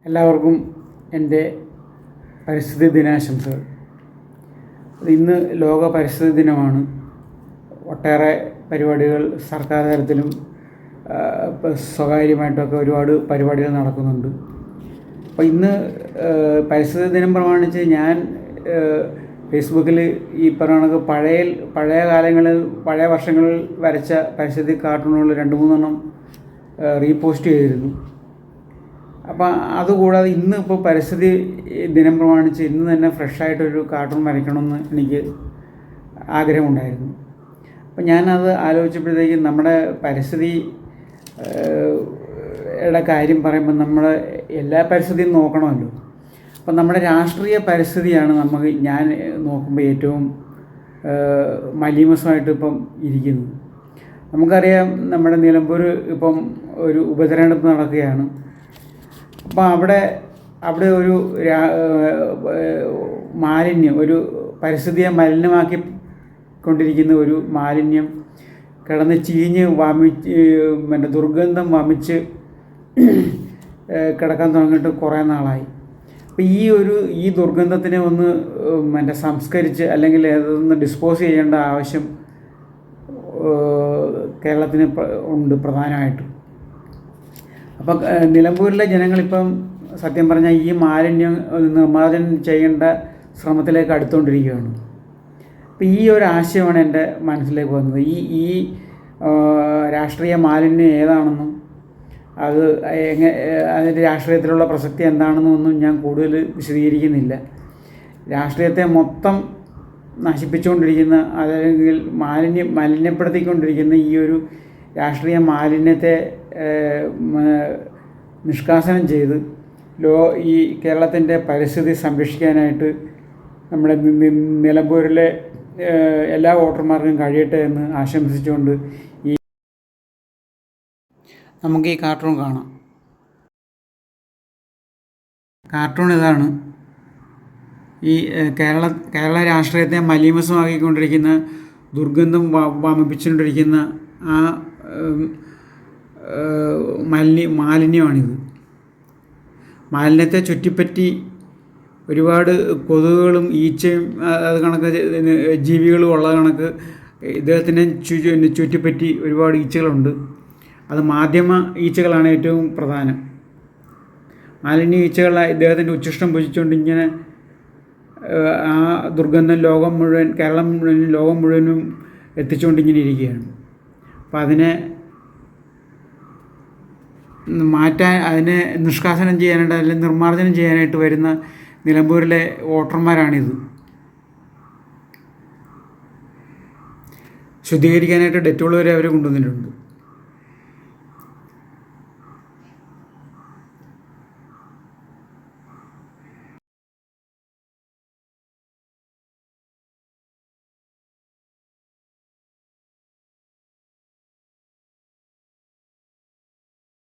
എല്ലാവർക്കും എൻ്റെ പരിസ്ഥിതി ദിനാശംസകൾ. ഇന്ന് ലോക പരിസ്ഥിതി ദിനമാണ്. ഒട്ടേറെ പരിപാടികൾ സർക്കാർ തലത്തിലും സ്വകാര്യമായിട്ടൊക്കെ ഒരുപാട് പരിപാടികൾ നടക്കുന്നുണ്ട്. അപ്പോൾ ഇന്ന് പരിസ്ഥിതി ദിനം പ്രമാണിച്ച് ഞാൻ ഫേസ്ബുക്കിൽ ഈ പറയുന്ന പഴയ കാലങ്ങളിൽ പഴയ വർഷങ്ങളിൽ വരച്ച പരിസ്ഥിതി കാർട്ടൂണുകൾ 2-3 റീപോസ്റ്റ് ചെയ്തിരുന്നു. അപ്പോൾ അതുകൂടാതെ ഇന്ന് ഇപ്പോൾ പരിസ്ഥിതി ദിനം പ്രമാണിച്ച് ഇന്ന് തന്നെ ഫ്രഷായിട്ടൊരു കാർട്ടൂൺ വരയ്ക്കണമെന്ന് എനിക്ക് ആഗ്രഹമുണ്ടായിരുന്നു. അപ്പോൾ ഞാനത് ആലോചിച്ചപ്പോഴത്തേക്കും നമ്മുടെ പരിസ്ഥിതി യുടെ കാര്യം പറയുമ്പോൾ നമ്മൾ എല്ലാ പരിസ്ഥിതിയും നോക്കണമല്ലോ. അപ്പം നമ്മുടെ രാഷ്ട്രീയ പരിസ്ഥിതിയാണ് ഞാൻ നോക്കുമ്പോൾ ഏറ്റവും മലീമസമായിട്ട് ഇപ്പം ഇരിക്കുന്നത്. നമുക്കറിയാം, നമ്മുടെ നിലമ്പൂർ ഇപ്പം ഒരു ഉപതെരഞ്ഞെടുപ്പ് നടക്കുകയാണ്. അപ്പം അവിടെ ഒരു മാലിന്യം, ഒരു പരിസ്ഥിതിയെ മലിനമാക്കി കൊണ്ടിരിക്കുന്ന ഒരു മാലിന്യം കിടന്ന് ചീഞ്ഞ് ദുർഗന്ധം വമിച്ച് കിടക്കാൻ തുടങ്ങിയിട്ട് കുറേ നാളായി. അപ്പോൾ ഈ ദുർഗന്ധത്തിനെ ഒന്ന് സംസ്കരിച്ച് അല്ലെങ്കിൽ അതൊന്ന് ഡിസ്പോസ് ചെയ്യേണ്ട ആവശ്യം കേരളത്തിന് ഉണ്ട് പ്രധാനമായിട്ടും. അപ്പം നിലമ്പൂരിലെ ജനങ്ങളിപ്പം സത്യം പറഞ്ഞാൽ ഈ മാലിന്യം നിർമ്മാർജ്ജനം ചെയ്യേണ്ട ശ്രമത്തിലേക്ക് അടുത്തുകൊണ്ടിരിക്കുകയാണ്. അപ്പോൾ ഈ ഒരു ആശയമാണ് എൻ്റെ മനസ്സിലേക്ക് വന്നത്. ഈ രാഷ്ട്രീയ മാലിന്യം ഏതാണെന്നും അതിൻ്റെ രാഷ്ട്രീയത്തിലുള്ള പ്രസക്തി എന്താണെന്നൊന്നും ഞാൻ കൂടുതൽ വിശദീകരിക്കുന്നില്ല. രാഷ്ട്രീയത്തെ മൊത്തം നശിപ്പിച്ചുകൊണ്ടിരിക്കുന്ന, അല്ലെങ്കിൽ മലിനപ്പെടുത്തിക്കൊണ്ടിരിക്കുന്ന ഈ ഒരു രാഷ്ട്രീയ മാലിന്യത്തെ നിഷ്കാസനം ചെയ്ത് ഈ കേരളത്തിൻ്റെ പരിസ്ഥിതി സംരക്ഷിക്കാനായിട്ട് നമ്മുടെ നിലമ്പൂരിലെ എല്ലാ വോട്ടർമാർക്കും കഴിയട്ടെ എന്ന് ആശംസിച്ചുകൊണ്ട് നമുക്ക് ഈ കാർട്ടൂൺ കാണാം. കാർട്ടൂൺ ഇതാണ്. ഈ കേരള രാഷ്ട്രീയത്തെ മലീമസമാക്കിക്കൊണ്ടിരിക്കുന്ന, ദുർഗന്ധം വമിപ്പിച്ചുകൊണ്ടിരിക്കുന്ന ആ മാലിന്യമാണിത്. മാലിന്യത്തെ ചുറ്റിപ്പറ്റി ഒരുപാട് കൊതുകുകളും ഈച്ചയും അത് കണക്ക് ജീവികളും ഉള്ള കണക്ക് ഇദ്ദേഹത്തിനെ ചുറ്റിപ്പറ്റി ഒരുപാട് ഈച്ചകളുണ്ട്. അത് മാധ്യമ ഈച്ചകളാണ് ഏറ്റവും പ്രധാനം. മാലിന്യ ഈച്ചകൾ ഇദ്ദേഹത്തിൻ്റെ ഉച്ഛിഷ്ടം ഭുജിച്ചുകൊണ്ട് ഇങ്ങനെ ആ ദുർഗന്ധം കേരളം മുഴുവനും ലോകം മുഴുവനും എത്തിച്ചുകൊണ്ടിങ്ങനെ ഇരിക്കുകയാണ്. അപ്പോൾ അതിനെ അതിനെ നിഷ്കാസനം ചെയ്യാനായിട്ട്, അല്ലെങ്കിൽ നിർമ്മാർജ്ജനം ചെയ്യാനായിട്ട് വരുന്ന നിലമ്പൂരിലെ വോട്ടർമാരാണിത്. ശുദ്ധീകരിക്കാനായിട്ട് ഡെറ്റോൾ വരെ അവർ കൊണ്ടുവന്നിട്ടുണ്ട്.